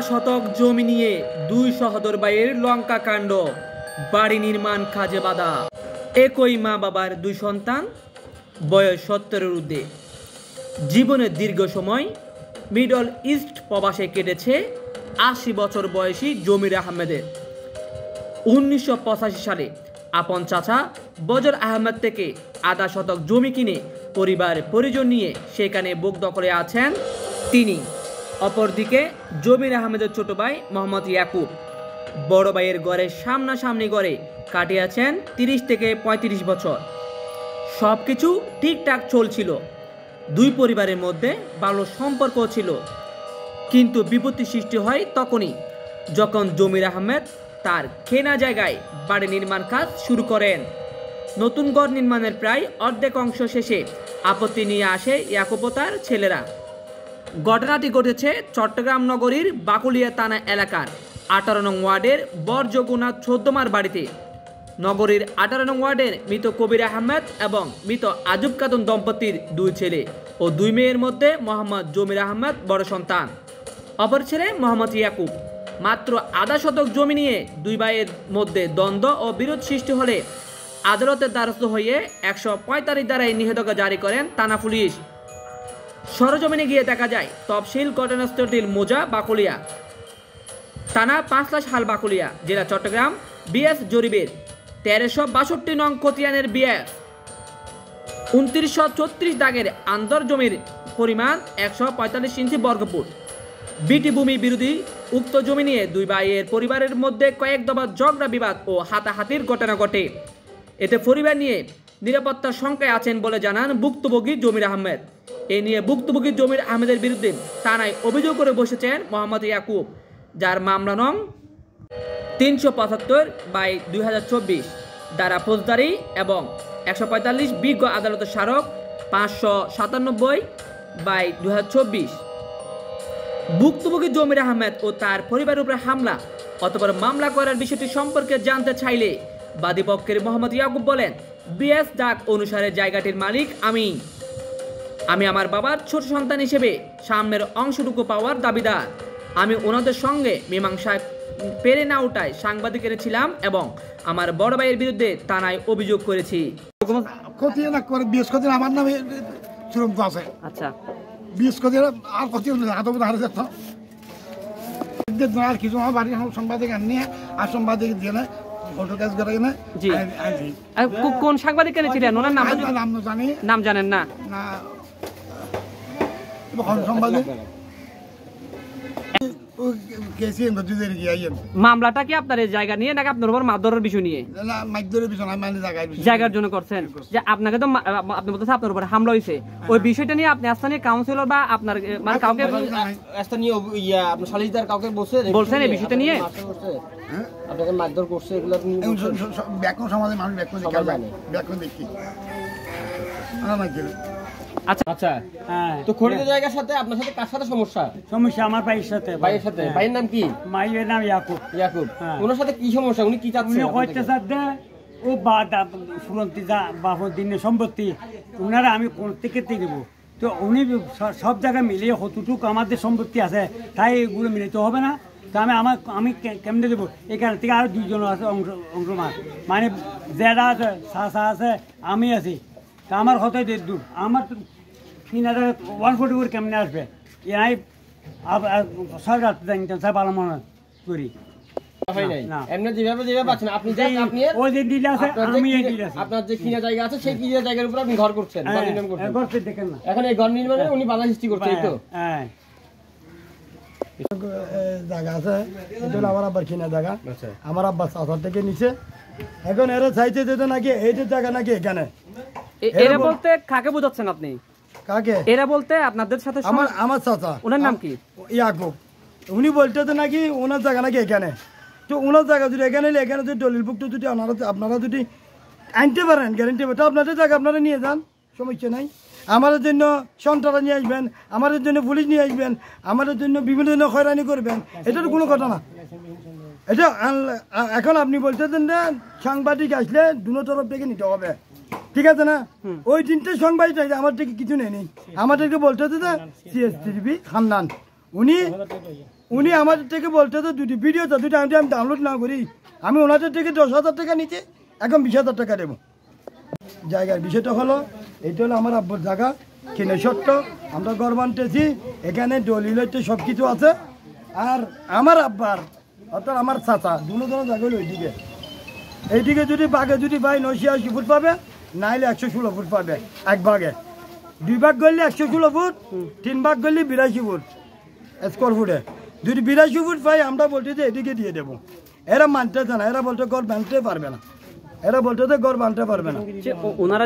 শতক জমি নিয়ে দুই সহোদর ভাইয়ের লঙ্কা কাণ্ড, বাড়ি নির্মাণ কাজে বাধা। একই মা বাবার দুই সন্তান, বয়স 70-এর ঊর্ধ্বে। জীবনের দীর্ঘ সময় মিডল ইস্ট প্রবাসে কেটেছে 80 বছর বয়সী জমির আহমেদের। 1985 সালে আপন চাচা বজর আহমেদ থেকে আধা শতক জমি কিনে পরিবার পরিজন নিয়ে সেখানে বুক দখলে আছেন তিনি। অপরদিকে জমির আহমেদের ছোট ভাই মোহাম্মদ ইয়াকুব বড় ভাইয়ের ঘরের সামনাসামনি ঘরে কাটিয়েছেন 30 থেকে 35 বছর। সব কিছু ঠিকঠাক চলছিল, দুই পরিবারের মধ্যে ভালো সম্পর্ক ছিল। কিন্তু বিপত্তি সৃষ্টি হয় তখনই, যখন জমির আহমেদ তার কেনা জায়গায় বাড়ি নির্মাণ কাজ শুরু করেন। নতুন ঘর নির্মাণের প্রায় অর্ধেক অংশ শেষে আপত্তি নিয়ে আসে ইয়াকুব ও তার ছেলেরা। ঘটনাটি ঘটেছে চট্টগ্রাম নগরীর বাকুলিয়া থানা এলাকার 18 নং ওয়ার্ডের বরজগুনা 14 মার বাড়িতে। নগরীর 18 নং ওয়ার্ডের মৃত কবির আহমেদ এবং মৃত আজুব খাতুন দম্পতির দুই ছেলে ও দুই মেয়ের মধ্যে মোহাম্মদ জমির আহমেদ বড় সন্তান, অপর ছেলে মোহাম্মদ ইয়াকুব। মাত্র আধা শতক জমি নিয়ে দুই ভাইয়ের মধ্যে দ্বন্দ্ব ও বিরোধ সৃষ্টি হলে আদালতের দ্বারস্থ হয়ে 145 ধারায় নিষেধাজ্ঞা জারি করেন থানা পুলিশ। সরজমিনে গিয়ে দেখা যায় তফসিল ঘটনাস্থলটির মোজা বাকুলিয়া, থানা 5 হাল বাকুলিয়া, জেলা চট্টগ্রাম। বিএস জরিবের 1362 নং খতিয়ানের বিএস 2934 দাগের আন্তর জমির পরিমাণ 145 ইঞ্চি বর্গফুট। বিটি ভূমি বিরোধী উক্ত জমি নিয়ে দুই ভাইয়ের পরিবারের মধ্যে কয়েক দফা ঝগড়া বিবাদ ও হাতাহাতির ঘটনা ঘটে। এতে পরিবার নিয়ে নিরাপত্তার শঙ্কায় আছেন বলে জানান ভুক্তভোগী জমির আহমেদ। এ নিয়ে ভুক্তভোগী জমির আহমেদের বিরুদ্ধে থানায় অভিযোগ করে বসেছেন মোহাম্মদ ইয়াকুব, যার মামলা নং 375/2024 দ্বারা ফৌজদারি এবং 145 বিজ্ঞ আদালতের স্মারক 597/2024। ভুক্তভোগী জমির আহমেদ ও তার পরিবারের উপরে হামলা অথবা মামলা করার বিষয়টি সম্পর্কে জানতে চাইলে বাদীপক্ষের মোহাম্মদ ইয়াকুব বলেন, বিএস ডাক অনুসারে জায়গাটির মালিক আমি আমার বাবার ছোট সন্তান হিসেবে সামনের অংশটুকু পাওয়ার দাবিদার। আমি ওনাদের সঙ্গে মীমাংসায় পেরে না ওঠায় সাংবাদিকের ছিলাম এবং আমার বড় ভাইয়ের বিরুদ্ধে থানায় অভিযোগ করেছি। আমার নামে আছে। আচ্ছা, আর কিছু আমার বাড়ির সাংবাদিক নিয়ে আর সাংবাদিক দিয়ে ফটো কাজ করে কিনা। কোন সাংবাদিক এনেছিলেন? ওনার নাম জানি, নাম জানেন না? সাংবাদিক মামলাটা কি আপনার এই জায়গা নিয়ে নাকি আপনার উপর মারধরের বিষয় নিয়ে? জায়গার জন্য করছেন যে আপনাকে তো আপনি বলতেছেন আপনার উপর হামলা হয়েছে, ওই বিষয়টা নিয়ে আপনি স্থানীয় কাউন্সিলর বা আপনার মানে কাউকে স্থানীয় আপনার সালিশদার কাউকে বলছেন এই বিষয়টা নিয়ে? আপনাকে মারধর করছে এগুলো ব্যাকরণ সমাজের মানুষ ব্যাকরণ দেখি। আচ্ছা আচ্ছা, তো খরিদ জায়গার সাথে আপনার সাথে কার সাথে সমস্যা? সমস্যা আমার ভাইয়ের সাথে। ভাইয়ের সাথে? ভাইয়ের নাম কি? ভাইয়ের নাম ইয়াকুব। ইয়াকুব, ওনার সাথে কি সমস্যা? উনি কি চাচ্ছেন? উনি কইতে চাচ্ছে ও ফুরন্তি যা বাপর দিনের সম্পত্তি ওনারা আমি কোন থেকে দেব। তো উনি সব জায়গায় মিলিয়ে কতটুকু আমাদের সম্পত্তি আছে তাই এগুলো মিলিতে হবে না। তো আমি কেমনে দেবো? এখান থেকে আরো দুইজন আছে অংশ মানে জেডা আছে, সাসা আছে, আমি আছি। তা আমার হতে দূর আমার 3,144 কেমনে আসবে? এরাই সরকার ভালো মনে করি। আপনার যে কিনা জায়গা আছে সেই কিনা জায়গার উপর আপনি ঘর করছেন, এখন এই ঘর নির্মাণে উনি বাধা সৃষ্টি করছে। জায়গা আছে, এটা হলো আমার আব্বার কিনা জায়গা, আমার আব্বা চাচার থেকে নিচে। এখন এরা চাইছে যে নাকি এইটা জায়গা নাকি এখানে। এরা বলতে কাকে বোঝাচ্ছেন আপনি? কাকে? এরা বলতে আপনাদের সাথে আমার চাচা। ওনার নাম কি? ইয়াকুব। উনি বলতে নাকি ওনার জায়গা নাকি এখানে। তো ওনার জায়গা যদি এখানে এলে এখানে যদি দলিলভুক্ত যদি আপনারা যদি আনতে পারেন গ্যারেন্টি তো আপনাদের জায়গা আপনারা নিয়ে যান, সমস্যা নাই। আমাদের জন্য সন্ত্রাস নিয়ে আসবেন, আমাদের জন্য পুলিশ নিয়ে আসবেন, আমাদের জন্য বিভিন্ন ধরনের হয়রানি করবেন, এটা তো কোনো কথা না। এটা এখন আপনি বলতেছেন না সাংবাদিক আসলে দুনো তরফ থেকে নিতে হবে, ঠিক আছে না? ওই দিনটা সাংবাদিক আমার থেকে কিছু নেই, আমাদেরকে বলতে হচ্ছে সিএসটিভি খানদান উনি উনি আমাদের থেকে বলতে তো দুটি ভিডিওটা দুটি আমি ডাউনলোড না করি আমি ওনাদের থেকে 10,000 টাকা নিচে এখন 20,000 টাকা দেবো। জায়গার বিষয়টা হলো এটা হলো আমার আব্বুর জায়গা কিনে সত্য আমরা ঘর বানতেছি এখানে দলিল হচ্ছে সব কিছু আছে। আর আমার আব্বার অর্থাৎ আমার চাচা দুনো জায়গা হলো এইদিকে যদি বাঘে যদি ভাই 89 ফুট পাবে নাইলে 116 ফুট পাবে এক ভাগে। 2 ভাগ করলে 116 ফুট 3 ভাগ করলে 82 ফুট স্কোয়ার ফুটে। যদি 82 ফুট পাই আমরা বলতে যে এদিকে দিয়ে দেবো। এরা মানতে চায় না, এরা বলতে ঘর বানতে পারবে না, এরা বলতে ঘর বানতে পারবে না। ওনারা